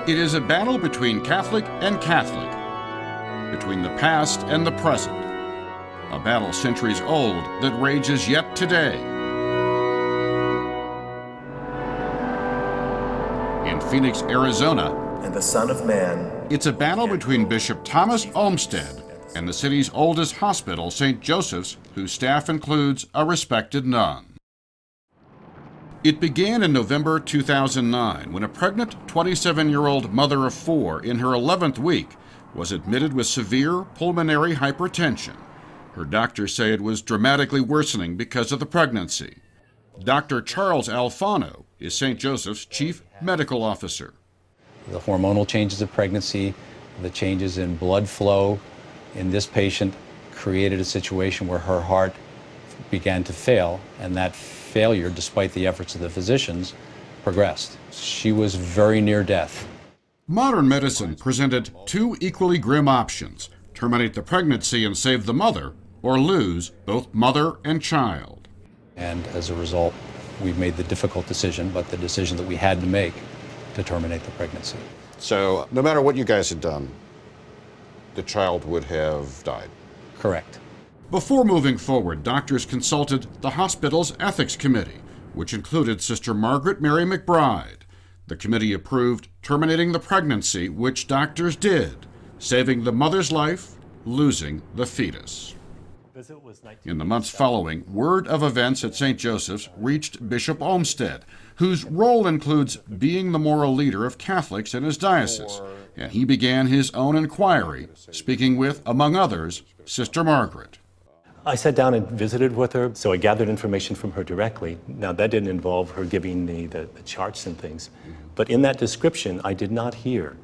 It is a battle between Catholic and Catholic, between the past and the present, a battle centuries old that rages yet today. In Phoenix, Arizona, and the Son of Man, it's a battle between Bishop Thomas Olmsted and the city's oldest hospital, St. Joseph's, whose staff includes a respected nun. It began in November 2009 when a pregnant 27-year-old mother of four in her 11th week was admitted with severe pulmonary hypertension. Her doctors say it was dramatically worsening because of the pregnancy. Dr. Charles Alfano is St. Joseph's chief medical officer. The hormonal changes of pregnancy, the changes in blood flow in this patient created a situation where her heart began to fail, and that failure, despite the efforts of the physicians, progressed. She was very near death. Modern medicine presented two equally grim options: terminate the pregnancy and save the mother, or lose both mother and child. And as a result, we made the difficult decision, but the decision that we had to make, to terminate the pregnancy. So no matter what you guys had done, the child would have died? Correct. Before moving forward, doctors consulted the hospital's ethics committee, which included Sister Margaret Mary McBride. The committee approved terminating the pregnancy, which doctors did, saving the mother's life, losing the fetus. In the months following, word of events at St. Joseph's reached Bishop Olmsted, whose role includes being the moral leader of Catholics in his diocese, and he began his own inquiry, speaking with, among others, Sister Margaret. I sat down and visited with her, so I gathered information from her directly. Now, that didn't involve her giving me the charts and things, but in that description, I did not hear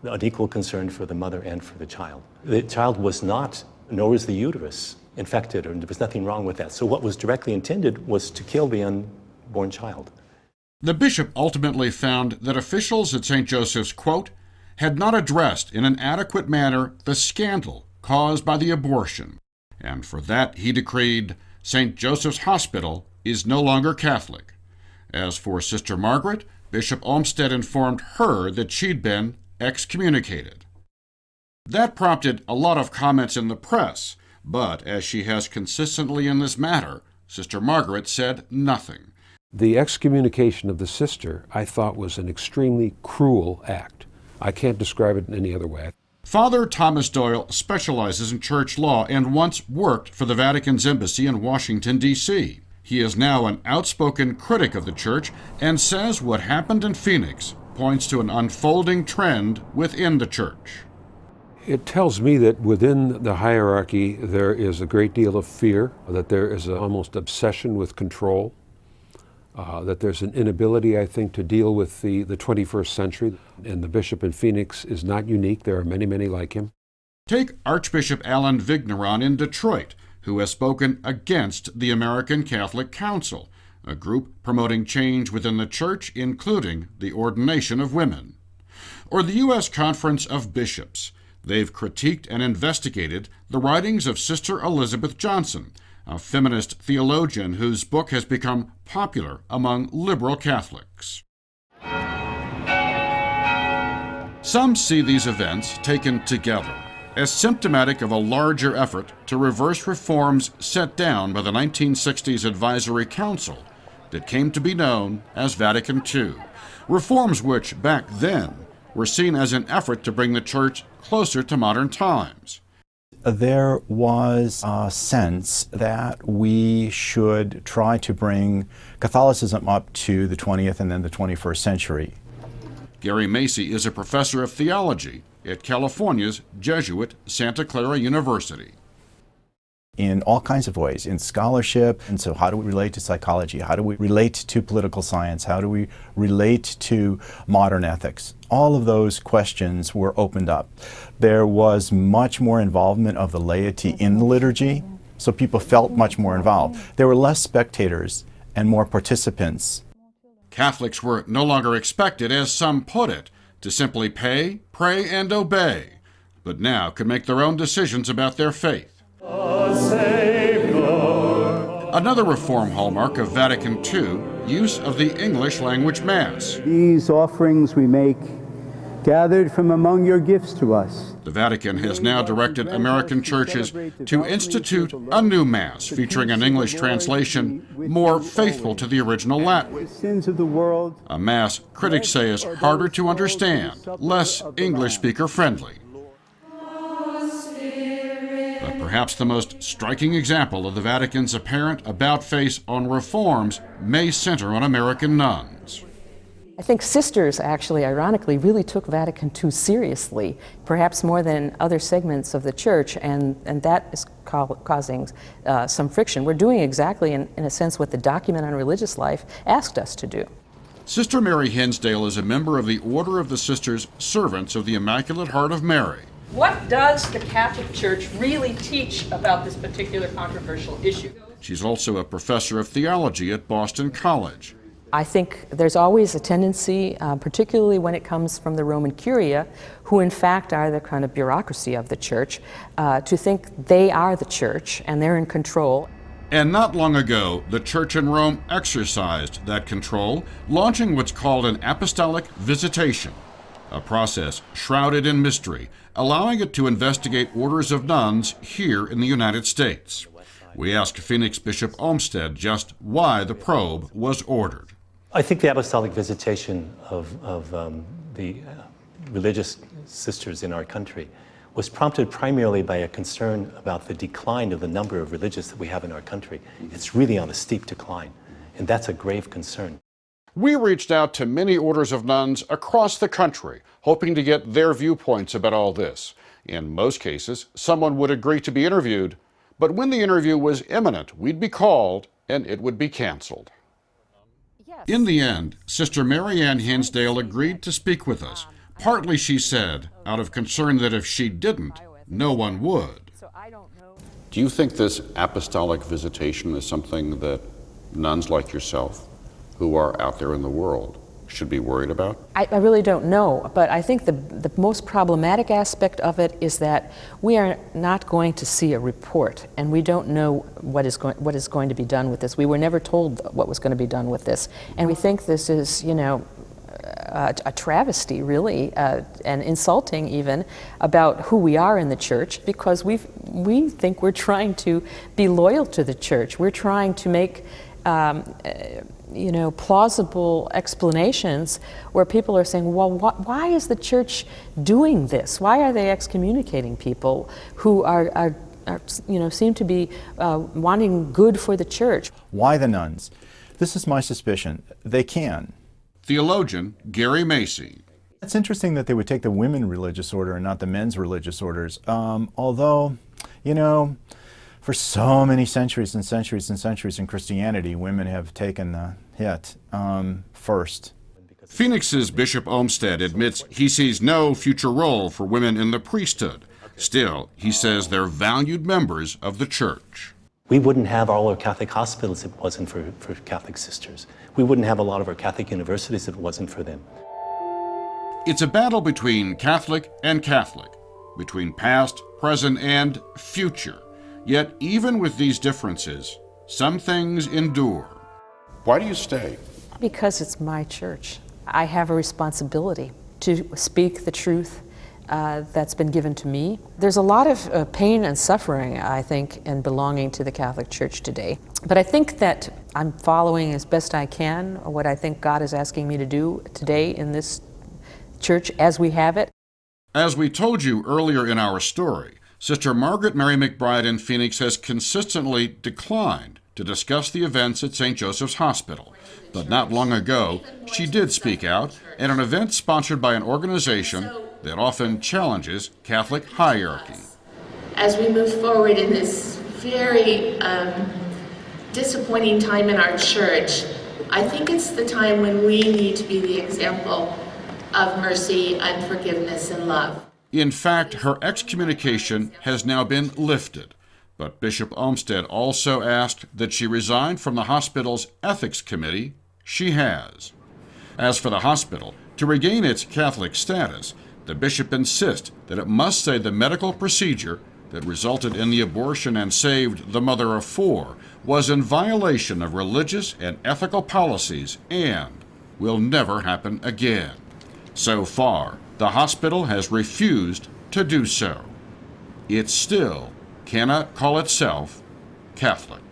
an equal concern for the mother and for the child. The child was not, nor was the uterus infected, or there was nothing wrong with that. So what was directly intended was to kill the unborn child. The bishop ultimately found that officials at St. Joseph's, quote, had not addressed in an adequate manner the scandal caused by the abortion, and for that he decreed St. Joseph's Hospital is no longer Catholic. As for Sister Margaret, Bishop Olmsted informed her that she'd been excommunicated. That prompted a lot of comments in the press, but as she has consistently in this matter, Sister Margaret said nothing. The excommunication of the sister, I thought, was an extremely cruel act. I can't describe it in any other way. Father Thomas Doyle specializes in church law and once worked for the Vatican's embassy in Washington, D.C. He is now an outspoken critic of the church and says what happened in Phoenix points to an unfolding trend within the church. It tells me that within the hierarchy there is a great deal of fear, that there is an almost obsession with control, that there's an inability, I think, to deal with the 21st century. And the bishop in Phoenix is not unique. There are many, many like him. Take Archbishop Alan Vigneron in Detroit, who has spoken against the American Catholic Council, a group promoting change within the church, including the ordination of women. Or the U.S. Conference of Bishops. They've critiqued and investigated the writings of Sister Elizabeth Johnson, a feminist theologian whose book has become popular among liberal Catholics. Some see these events, taken together, as symptomatic of a larger effort to reverse reforms set down by the 1960s Advisory Council that came to be known as Vatican II, reforms which, back then, were seen as an effort to bring the church closer to modern times. There was a sense that we should try to bring Catholicism up to the 20th and then the 21st century. Gary Macy is a professor of theology at California's Jesuit Santa Clara University. In all kinds of ways, in scholarship, and so how do we relate to psychology? How do we relate to political science? How do we relate to modern ethics? All of those questions were opened up. There was much more involvement of the laity in the liturgy, so people felt much more involved. There were less spectators and more participants. Catholics were no longer expected, as some put it, to simply pay, pray, and obey, but now could make their own decisions about their faith. Another reform hallmark of Vatican II, use of the English language Mass. These offerings we make gathered from among your gifts to us. The Vatican has now directed American churches to institute a new Mass featuring an English translation more faithful to the original Latin. The sins of the world. A Mass critics say is harder to understand, less English speaker friendly. But perhaps the most striking example of the Vatican's apparent about-face on reforms may center on American nuns. I think sisters actually, ironically, really took Vatican II seriously, perhaps more than other segments of the church, and that is causing some friction. We're doing exactly, in a sense, what the document on religious life asked us to do. Sister Mary Hinsdale is a member of the Order of the Sisters Servants of the Immaculate Heart of Mary. What does the Catholic Church really teach about this particular controversial issue? She's also a professor of theology at Boston College. I think there's always a tendency, particularly when it comes from the Roman Curia, who in fact are the kind of bureaucracy of the church, to think they are the church and they're in control. And not long ago, the church in Rome exercised that control, launching what's called an apostolic visitation, a process shrouded in mystery, allowing it to investigate orders of nuns here in the United States. We asked Phoenix Bishop Olmsted just why the probe was ordered. I think the apostolic visitation of the religious sisters in our country was prompted primarily by a concern about the decline of the number of religious that we have in our country. It's really on a steep decline, and that's a grave concern. We reached out to many orders of nuns across the country, hoping to get their viewpoints about all this. In most cases, someone would agree to be interviewed, but when the interview was imminent, we'd be called and it would be canceled. In the end, Sister Mary Ann Hinsdale agreed to speak with us. Partly, she said, out of concern that if she didn't, no one would. Do you think this apostolic visitation is something that nuns like yourself, who are out there in the world, should be worried about? I really don't know, but I think the most problematic aspect of it is that we are not going to see a report, and we don't know what is going to be done with this. We were never told what was going to be done with this, and we think this is, a travesty, really, and insulting even, about who we are in the church, because we think we're trying to be loyal to the church. We're trying to make plausible explanations where people are saying, well, why is the church doing this? Why are they excommunicating people who are seem to be wanting good for the church? Why the nuns? This is my suspicion. They can. Theologian Gary Macy. It's interesting that they would take the women religious order and not the men's religious orders. Although, for so many centuries and centuries and centuries in Christianity, women have taken the hit first. Phoenix's Bishop Olmsted admits he sees no future role for women in the priesthood. Still, he says they're valued members of the church. We wouldn't have all our Catholic hospitals if it wasn't for Catholic sisters. We wouldn't have a lot of our Catholic universities if it wasn't for them. It's a battle between Catholic and Catholic, between past, present, and future. Yet, even with these differences, some things endure. Why do you stay? Because it's my church. I have a responsibility to speak the truth that's been given to me. There's a lot of pain and suffering, I think, in belonging to the Catholic Church today. But I think that I'm following as best I can what I think God is asking me to do today in this church as we have it. As we told you earlier in our story, Sister Margaret Mary McBride in Phoenix has consistently declined to discuss the events at St. Joseph's Hospital. But not long ago, she did speak out at an event sponsored by an organization that often challenges Catholic hierarchy. As we move forward in this very disappointing time in our church, I think it's the time when we need to be the example of mercy and forgiveness and love. In fact, her excommunication has now been lifted, but Bishop Olmsted also asked that she resign from the hospital's ethics committee. She has. As for the hospital, to regain its Catholic status, the bishop insists that it must say the medical procedure that resulted in the abortion and saved the mother of 4 was in violation of religious and ethical policies and will never happen again. So far, The hospital has refused to do so. It still cannot call itself Catholic.